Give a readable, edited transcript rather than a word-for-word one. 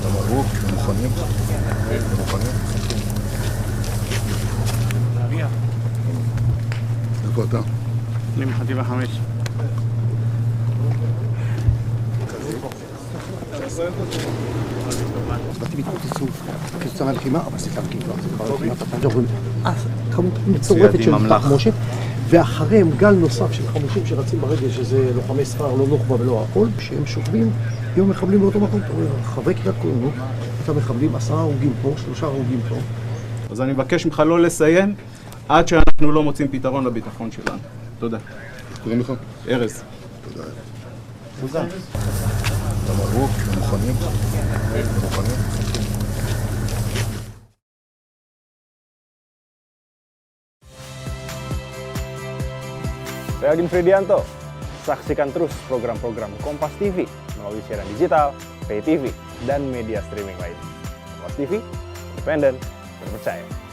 מברוק, מוכנים. מוכנים. איפה אתה? אני מחטיבה 5. הצוותים התפוצצו כתוצאה מהלחימה, אבל סליחה, כבר לחימת הפנג'ר, כמות מצורפת של תחמושת, ואחריהם גל נוסף של 50 שרצים ברגל, שזה לוחמי ספר, לא נוח'בה ולא הכל, שהם שוכבים עם המחבלים באותו מקום. חברי קריית כהנו, את המחבלים, 10 הרוגים פה, 3 הרוגים פה. אז אני מבקש ממך לא לסיים עד שאנחנו לא מוצאים פתרון לביטחון שלנו. תודה. קוראים לך? ארז. תודה. תודה. מברוק, מוכנים. מוכנים. Saya Agin Fridianto. Saksikan terus program-program Kompas TV melalui siaran digital, pay TV, dan media streaming lain. Kompas TV, independen, terpercaya.